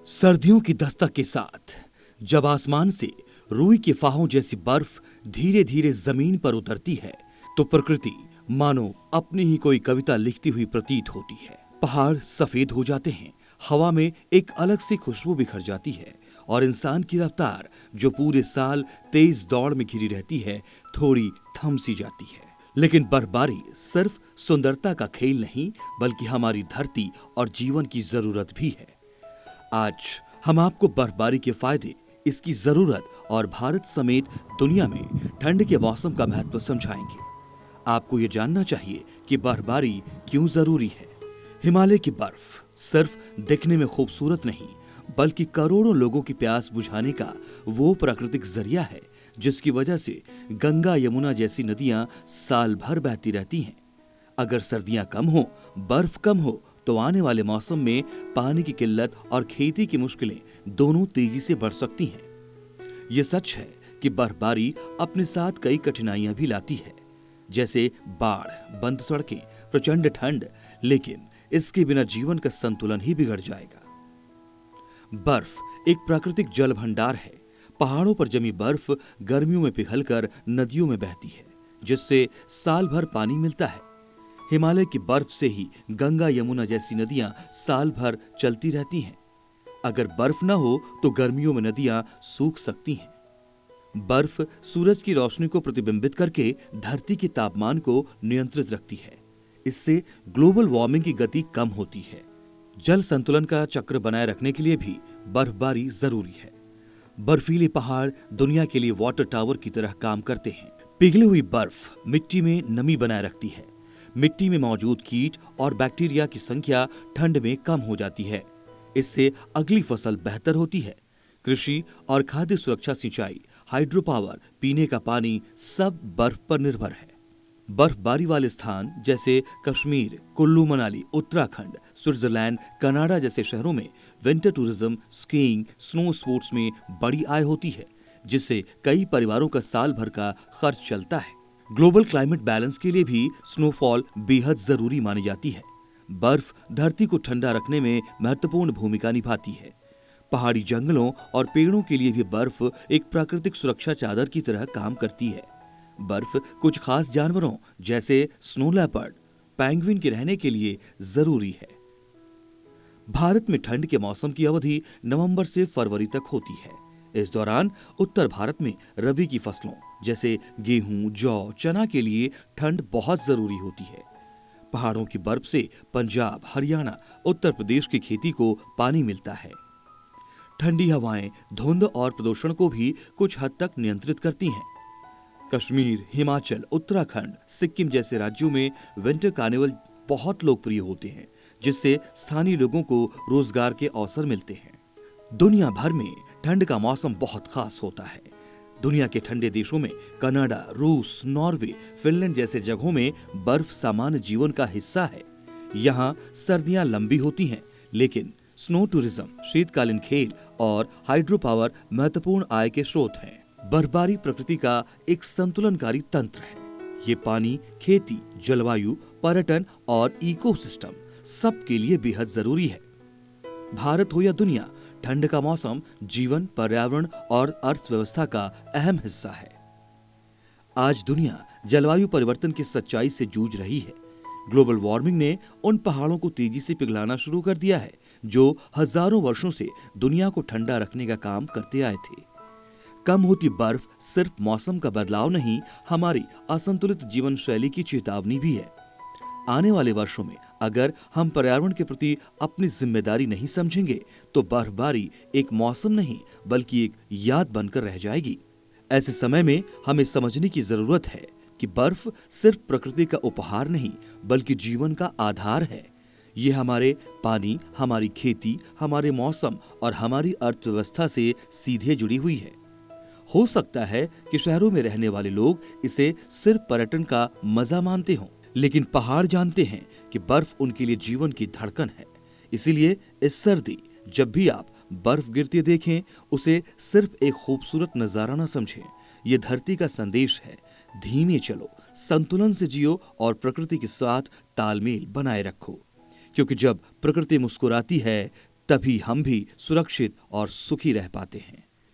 सर्दियों की दस्तक के साथ जब आसमान से रुई के फाहों जैसी बर्फ धीरे धीरे जमीन पर उतरती है तो प्रकृति मानो अपनी ही कोई कविता लिखती हुई प्रतीत होती है। पहाड़ सफेद हो जाते हैं, हवा में एक अलग सी खुशबू बिखर जाती है और इंसान की रफ्तार जो पूरे साल तेज दौड़ में घिरी रहती है थोड़ी थम सी जाती है। लेकिन बर्फबारी सिर्फ सुंदरता का खेल नहीं बल्कि हमारी धरती और जीवन की जरूरत भी है। आज हम आपको बर्फबारी के फायदे, इसकी जरूरत और भारत समेत दुनिया में ठंड के मौसम का महत्व समझाएंगे। आपको ये जानना चाहिए कि बर्फबारी क्यों जरूरी है। हिमालय की बर्फ सिर्फ दिखने में खूबसूरत नहीं बल्कि करोड़ों लोगों की प्यास बुझाने का वो प्राकृतिक जरिया है जिसकी वजह से गंगा यमुना जैसी नदियां साल भर बहती रहती हैं। अगर सर्दियां कम हो, बर्फ कम हो तो आने वाले मौसम में पानी की किल्लत और खेती की मुश्किलें दोनों तेजी से बढ़ सकती हैं। ये सच है कि बर्फबारी अपने साथ कई कठिनाइयां भी लाती है, जैसे बाढ़, बंद सड़कें, प्रचंड ठंड, लेकिन इसके बिना जीवन का संतुलन ही बिगड़ जाएगा। बर्फ एक प्राकृतिक जल भंडार है। पहाड़ों पर जमी बर्फ गर्मियों में पिघलकर नदियों में बहती है, जिससे साल भर पानी मिलता है। हिमालय की बर्फ से ही गंगा यमुना जैसी नदियां साल भर चलती रहती हैं। अगर बर्फ न हो तो गर्मियों में नदियां सूख सकती हैं। बर्फ सूरज की रोशनी को प्रतिबिंबित करके धरती के तापमान को नियंत्रित रखती है। इससे ग्लोबल वार्मिंग की गति कम होती है। जल संतुलन का चक्र बनाए रखने के लिए भी बर्फबारी जरूरी है। बर्फीले पहाड़ दुनिया के लिए वाटर टावर की तरह काम करते हैं। पिघली हुई बर्फ मिट्टी में नमी बनाए रखती है। मिट्टी में मौजूद कीट और बैक्टीरिया की संख्या ठंड में कम हो जाती है। इससे अगली फसल बेहतर होती है। कृषि और खाद्य सुरक्षा, सिंचाई, हाइड्रो पावर, पीने का पानी सब बर्फ पर निर्भर है। बर्फबारी वाले स्थान जैसे कश्मीर, कुल्लू मनाली, उत्तराखंड, स्विट्जरलैंड, कनाडा जैसे शहरों में winter tourism, skiing, snow sports में बड़ी आय होती है, जिससे कई परिवारों का साल भर का खर्च चलता है। ग्लोबल क्लाइमेट बैलेंस के लिए भी स्नोफॉल बेहद जरूरी मानी जाती है। बर्फ धरती को ठंडा रखने में महत्वपूर्ण भूमिका निभाती है। पहाड़ी जंगलों और पेड़ों के लिए भी बर्फ एक प्राकृतिक सुरक्षा चादर की तरह काम करती है। बर्फ कुछ खास जानवरों जैसे स्नो लेपर्ड, पेंगुइन के रहने के लिए जरूरी है। भारत में ठंड के मौसम की अवधि नवंबर से फरवरी तक होती है। इस दौरान उत्तर भारत में रबी की फसलों जैसे गेहूं, जौ, चना के लिए ठंड बहुत जरूरी होती है। पहाड़ों की बर्फ से पंजाब, हरियाणा, उत्तर प्रदेश की खेती को पानी मिलता है। ठंडी हवाएं धुंध और प्रदूषण को भी कुछ हद तक नियंत्रित करती हैं। कश्मीर, हिमाचल, उत्तराखंड, सिक्किम जैसे राज्यों में विंटर कार्निवल बहुत लोकप्रिय होते हैं, जिससे स्थानीय लोगों को रोजगार के अवसर मिलते हैं। दुनिया भर में ठंड का मौसम बहुत खास होता है। दुनिया के ठंडे देशों में कनाडा, रूस, नॉर्वे, फिनलैंड जैसे जगहों में बर्फ सामान्य जीवन का हिस्सा है। यहाँ सर्दियां लंबी होती हैं, लेकिन स्नो टूरिज्म, शीतकालीन खेल और हाइड्रो पावर महत्वपूर्ण आय के स्रोत हैं। बर्फबारी प्रकृति का एक संतुलनकारी तंत्र है। ये पानी, खेती, जलवायु, पर्यटन और इकोसिस्टम सबके लिए बेहद जरूरी है। भारत हो या दुनिया, ठंड का मौसम जीवन, पर्यावरण और अर्थव्यवस्था का अहम हिस्सा है। आज दुनिया जलवायु परिवर्तन की सच्चाई से जूझ रही है। ग्लोबल वार्मिंग ने उन पहाड़ों को तेजी से पिघलाना शुरू कर दिया है जो हजारों वर्षों से दुनिया को ठंडा रखने का काम करते आए थे। कम होती बर्फ सिर्फ मौसम का बदलाव नहीं, हमारी असंतुलित जीवन शैली की चेतावनी भी है। आने वाले वर्षों में अगर हम पर्यावरण के प्रति अपनी जिम्मेदारी नहीं समझेंगे तो बर्फबारी एक मौसम नहीं बल्कि एक याद बनकर रह जाएगी। ऐसे समय में हमें समझने की जरूरत है कि बर्फ सिर्फ प्रकृति का उपहार नहीं बल्कि जीवन का आधार है। ये हमारे पानी, हमारी खेती, हमारे मौसम और हमारी अर्थव्यवस्था से सीधे जुड़ी हुई है। हो सकता है कि शहरों में रहने वाले लोग इसे सिर्फ पर्यटन का मजा मानते हों, लेकिन पहाड़ जानते हैं कि बर्फ उनके लिए जीवन की धड़कन है। इसीलिए इस सर्दी जब भी आप बर्फ गिरते देखें, उसे सिर्फ एक खूबसूरत नजारा न समझें। ये धरती का संदेश है, धीमे चलो, संतुलन से जियो और प्रकृति के साथ तालमेल बनाए रखो। क्योंकि जब प्रकृति मुस्कुराती है तभी हम भी सुरक्षित और सुखी रह पाते हैं।